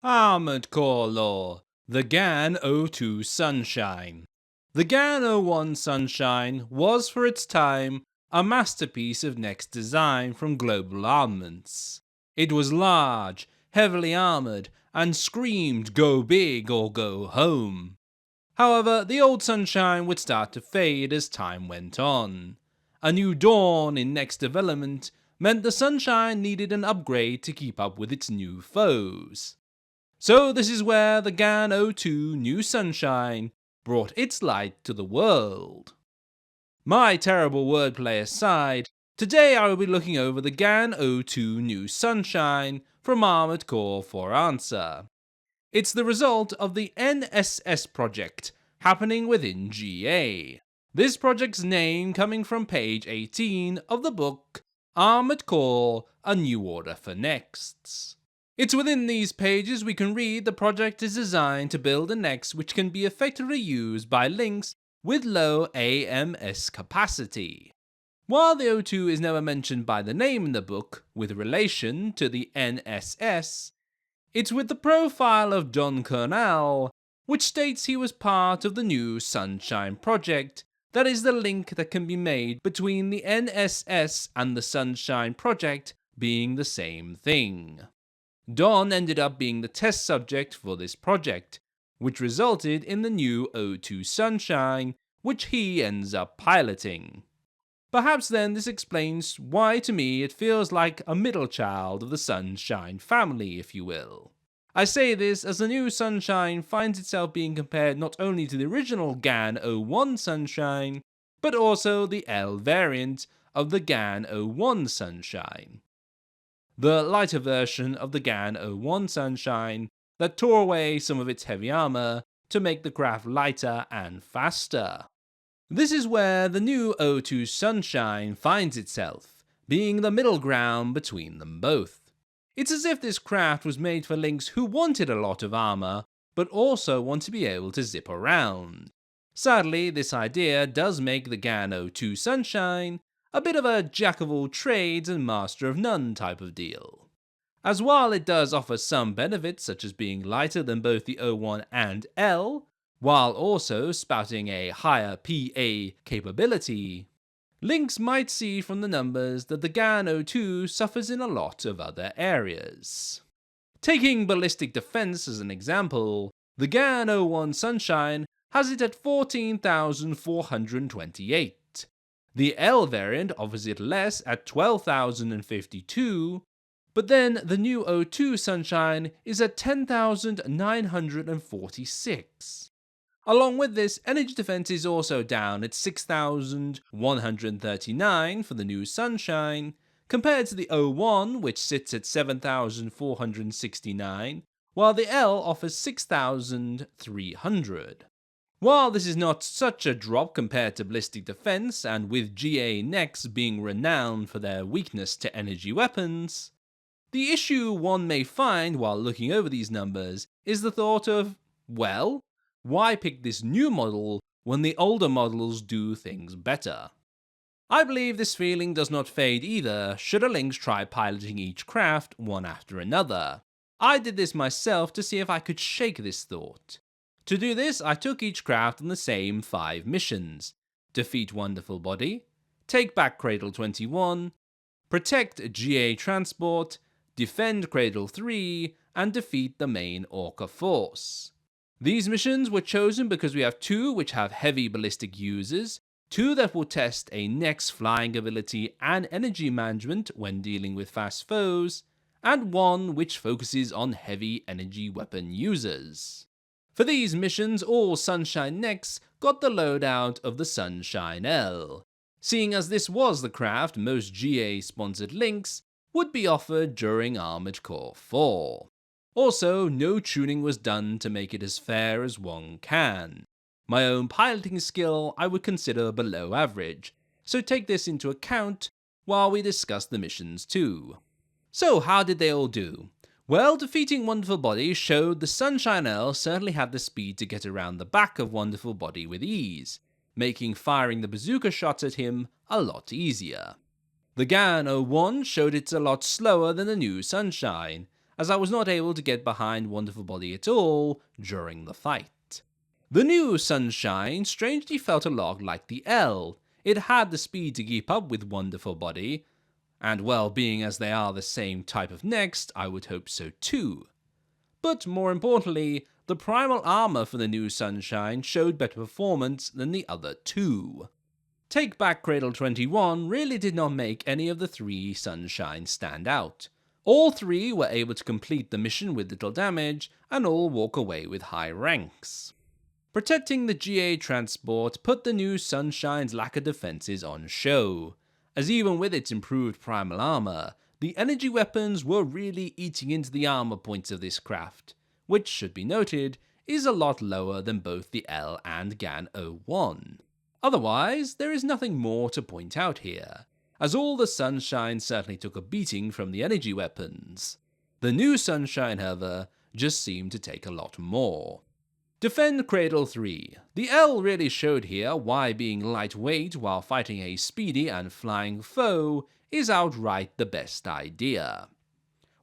Armored Core Lore, the Gan02 Sunshine. The Gan01 Sunshine was for its time a masterpiece of next design from Global Armaments. It was large, heavily armoured, and screamed go big or go home. However, the old Sunshine would start to fade as time went on. A new dawn in next development meant the Sunshine needed an upgrade to keep up with its new foes. So this is where the Gan02 New Sunshine brought its light to the world. My terrible wordplay aside, today I will be looking over the Gan02 New Sunshine from Armored Core for Answer. It's the result of the NSS project happening within GA. This project's name coming from page 18 of the book Armored Core, A New Order for Nexts. It's within these pages we can read the project is designed to build a Next which can be effectively used by links with low AMS capacity. While the O2 is never mentioned by the name in the book with relation to the NSS, it's with the profile of Don Kernal, which states he was part of the new Sunshine project, that is the link that can be made between the NSS and the Sunshine project being the same thing. Don ended up being the test subject for this project, which resulted in the new O2 Sunshine, which he ends up piloting. Perhaps then this explains why to me it feels like a middle child of the Sunshine family, if you will. I say this as the new Sunshine finds itself being compared not only to the original Gan01 Sunshine, but also the L variant of the Gan01 Sunshine. The lighter version of the Gan01 Sunshine that tore away some of its heavy armor to make the craft lighter and faster. This is where the new O2 Sunshine finds itself, being the middle ground between them both. It's as if this craft was made for links who wanted a lot of armor, but also want to be able to zip around. Sadly, this idea does make the Gan02 Sunshine a bit of a jack of all trades and master of none type of deal. As while it does offer some benefits such as being lighter than both the O1 and L, while also spouting a higher PA capability, links might see from the numbers that the Gan02 suffers in a lot of other areas. Taking ballistic defense as an example, the Gan01 Sunshine has it at 14,428. The L variant offers it less at 12,052, but then the new O2 Sunshine is at 10,946. Along with this, energy defense is also down at 6,139 for the new Sunshine, compared to the O1 which sits at 7,469, while the L offers 6,300. While this is not such a drop compared to ballistic defense, and with GA Nex being renowned for their weakness to energy weapons, the issue one may find while looking over these numbers is the thought of, well, why pick this new model when the older models do things better? I believe this feeling does not fade either should a Lynx try piloting each craft one after another. I did this myself to see if I could shake this thought. To do this, I took each craft on the same 5 missions: defeat Wonderful Body, take back Cradle 21, protect GA Transport, defend Cradle 3, and defeat the main Orca force. These missions were chosen because we have 2 which have heavy ballistic users, 2 that will test a Nex flying ability and energy management when dealing with fast foes, and 1 which focuses on heavy energy weapon users. For these missions, all Sunshine Nex got the loadout of the Sunshine L, seeing as this was the craft most GA-sponsored links would be offered during Armored Core 4. Also, no tuning was done to make it as fair as one can. My own piloting skill I would consider below average, so take this into account while we discuss the missions too. So how did they all do? Well, defeating Wonderful Body showed the Sunshine L certainly had the speed to get around the back of Wonderful Body with ease, making firing the bazooka shots at him a lot easier. The Gan01 showed it's a lot slower than the new Sunshine, as I was not able to get behind Wonderful Body at all during the fight. The new Sunshine strangely felt a lot like the L. It had the speed to keep up with Wonderful Body, and well, being as they are the same type of Next, I would hope so too. But more importantly, the primal armor for the new Sunshine showed better performance than the other two. Take Back Cradle 21 really did not make any of the three Sunshines stand out. All three were able to complete the mission with little damage, and all walk away with high ranks. Protecting the GA transport put the new Sunshine's lack of defenses on show, as even with its improved primal armor, the energy weapons were really eating into the armor points of this craft, which, should be noted, is a lot lower than both the L and Gan01. Otherwise, there is nothing more to point out here, as all the Sunshine certainly took a beating from the energy weapons. The new Sunshine, however, just seemed to take a lot more. Defend Cradle 3. The L really showed here why being lightweight while fighting a speedy and flying foe is outright the best idea.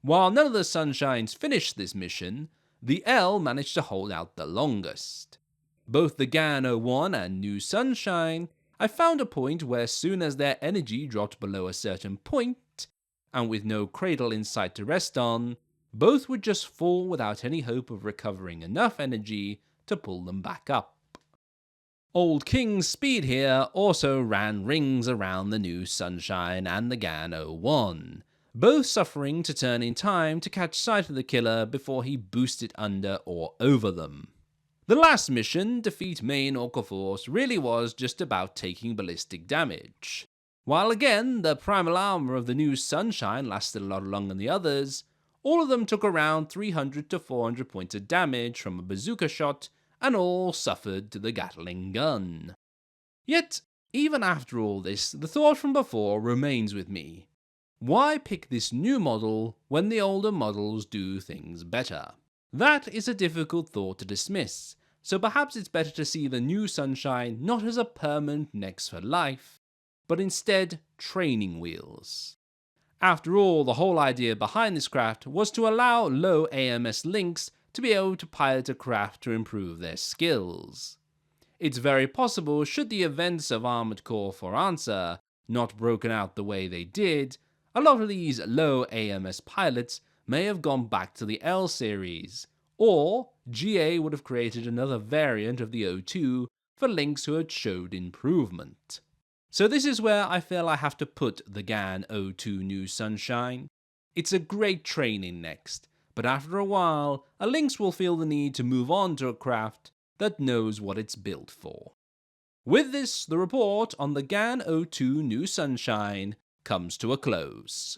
While none of the Sunshines finished this mission, the L managed to hold out the longest. Both the Gan01 and New Sunshine, I found a point where as soon as their energy dropped below a certain point, and with no cradle in sight to rest on, both would just fall without any hope of recovering enough energy to pull them back up. Old King's speed here also ran rings around the new Sunshine and the Gan01, both suffering to turn in time to catch sight of the killer before he boosted under or over them. The last mission, Defeat Main Orca Force, really was just about taking ballistic damage. While again, the primal armor of the new Sunshine lasted a lot longer than the others, all of them took around 300 to 400 points of damage from a bazooka shot, and all suffered to the Gatling gun. Yet, even after all this, the thought from before remains with me. Why pick this new model when the older models do things better? That is a difficult thought to dismiss, so perhaps it's better to see the new Sunshine not as a permanent next for life, but instead training wheels. After all, the whole idea behind this craft was to allow low AMS links to be able to pilot a craft to improve their skills. It's very possible, should the events of Armored Core 4 Answer not broken out the way they did, a lot of these low AMS pilots may have gone back to the L series, or GA would have created another variant of the O2 for links who had showed improvement. So this is where I feel I have to put the Gan02 New Sunshine. It's a great training next, but after a while, a Lynx will feel the need to move on to a craft that knows what it's built for. With this, the report on the Gan02 New Sunshine comes to a close.